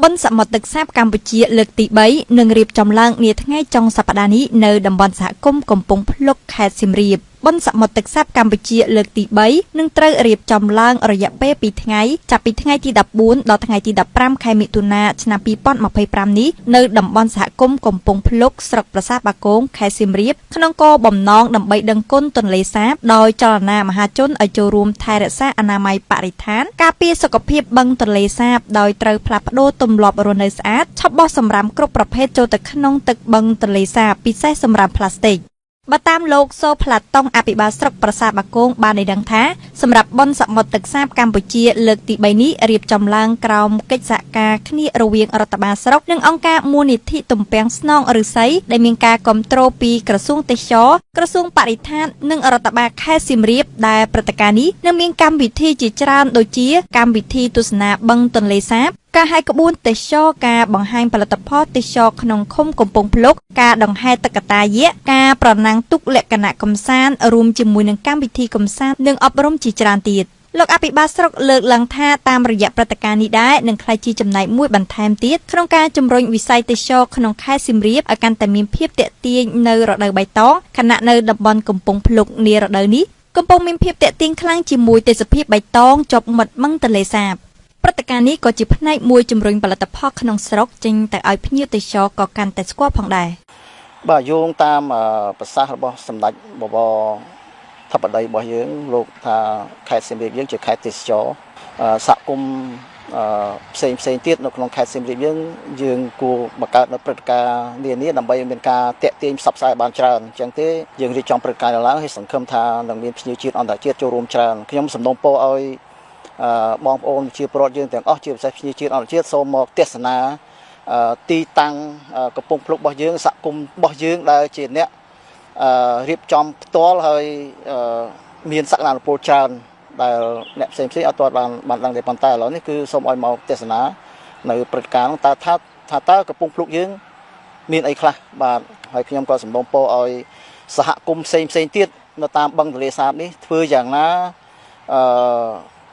បនសមត្ថសាបកម្ពុជាលើកទី3នឹងរៀបចំឡើងនាថ្ងៃចុងសប្តាហ៍នេះនៅតំបន់សហគមន៍កំពង់ភ្លុកខេត្តសៀមរាបបនសមត្ថសាបកម្ពុជាលើកទី3នឹងត្រូវរៀបចំឡើងរយៈពេល2ថ្ងៃចាប់ពីថ្ងៃទី14ដល់ថ្ងៃទី15ខែមិថុនាឆ្នាំ2025នេះនៅតំបន់សហគមន៍កំពង់ភ្លុកស្រុកប្រាសាទបាគងខេត្តសៀមរាបក្នុងគោលបំណងដើម្បីដឹងគុណទន្លេសាបដោយចលនាមហាជនឲ្យចូលរួមថែរក្សាអនាម័យបរិស្ថានការពារសុខភាពបឹងទន្លេសាបដោយត្រូវផ្លាស់ប្ដូរទម្លាប់រស់នៅស្អាតឆាប់បោះសំរាមគ្រប់ប្រភេទចូលទៅក្នុងទឹកបឹងទន្លេសាបពិសេសសំរាមផ្លាស្ទិកបើតាមលោកសូផ្លាតុងអភិបាលស្រុកប្រាសាទបាគងបានឲ្យដឹងថាសម្រាប់បុណ្យសមុទ្រទឹកសាបកម្ពុជាលើកទី3នេះរៀបចំឡើងក្រោមកិច្ចសហការគ្នារវាងរដ្ឋបាលស្រុកនិងអង្គការមូលនិធិទំពាំងស្នងឫស្សីដែលមានការគាំទ្រពីក្រសួងទេសចរណ៍ក្រសួងបរិស្ថាននិងរដ្ឋបាលខេត្តសៀមរាបដែលព្រឹត្តិការណ៍នេះនឹងមានកម្មវិធីជាច្រើនដូចជាកម្មវិធីទស្សនាបឹងទន្លេសាបការហែកក្បួនទេសចរការបង្ហាញផលិតផលទេសចរក្នុងឃុំកំពង់ភ្លុកការដង្ហែតុក្កតាយក្សការប្រណាំងទូកលក្ខណៈកំសាន្តរួមជាមួយនឹងកម្មវិធីកំសាន្តនិងអប់រំជាច្រើនទៀតលោកអភិបាលស្រុកលើកឡើងថាតាមរយៈព្រឹត្តិការណ៍នេះដែរនឹងក្លាយជាចំណែកមួយបន្ថែមទៀតក្នុងការជំរុញវិស័យទេសចរក្នុងខេត្តសៀមរាបឲ្យកាន់តែមានភាពទាក់ទាញនៅរដូវបៃតងខណៈនៅតំបន់កំពង់ភ្លុកនារដូវនេះកំពុងមានភាពទាក់ទាញខ្លាំងជាមួយទេសភាពបៃតងជាប់មាត់បឹងទន្លេសាបព្រឹត្តិការណ៍នេះក៏ជាផ្នែកមួយជំរុញផលិតផលក្នុងស្រុកចេញទៅឲ្យភ្ញៀវទេសចរក៏កាន់តែស្គាល់ផងដែរបាទយោងតាមប្រសាសន៍របស់សម្ដេចបវរធិបតីរបស់យើងលោកថាខេត្តសៀមរាបយើងជាខេត្តទេសចរសហគមន៍ផ្សេងទៀតនៅក្នុងខេត្តសៀមរាបយើងគួរបង្កើតនៅព្រឹត្តិការណ៍នានាដើម្បីមានការតាក់ទាញផ្សព្វផ្សាយបានច្រើនអញ្ចឹងទេយើងរៀបចំព្រឹត្តិការណ៍ឡើងហើយសង្ឃឹមថានឹងមានភ្ញៀវជាតិអន្តរជាតិចូលរួមច្រើនខ្ញុំសំណូមពរឲ្យបងប្អូនជាពលរដ្ឋយើងទាំងអស់ជាពិសេសភ្ញៀវជាតិអន្តរជាតិសូមមកទស្សនាទីតាំងកំពង់ភ្លុករបស់យើងសហគមន៍របស់យើងដែលជាអ្នករៀបចំផ្ទាល់ហើយមានសក្តានុពលច្រើនដែលអ្នកផ្សេងអត់ទាន់បានដឹងទេប៉ុន្តែឥឡូវនេះគឺសូមឲ្យមកទស្សនានៅព្រឹត្តិការណ៍នោះតើកំពង់ភ្លុកយើងមានអីខ្លះបាទហើយខ្ញុំក៏សំណូមពរឲ្យសហគមន៍ផ្សេងទៀតនៅតាមបឹងទន្លេសាបនេះធ្វើយ៉ាងណា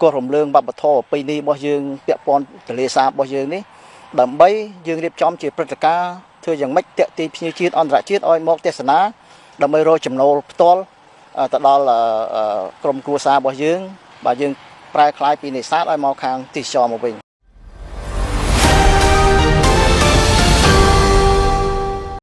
ក៏រំលើងវប្បធម៌ប្រពៃណីរបស់យើងពាក់ព័ន្ធទន្លេសាបរបស់យើងនេះដើម្បីយើងរៀបចំជាព្រឹត្តិការណ៍ធ្វើយ៉ាងម៉េចតាក់ទាញភ្ញៀវជាតិអន្តរជាតិឲ្យមកទស្សនាដើម្បីរកចំណូលផ្ទាល់ទៅដល់ក្រុមគ្រួសាររបស់យើងបាទយើងប្រែក្លាយពីនេសាទឲ្យមកខាងទេសចរមកវិញ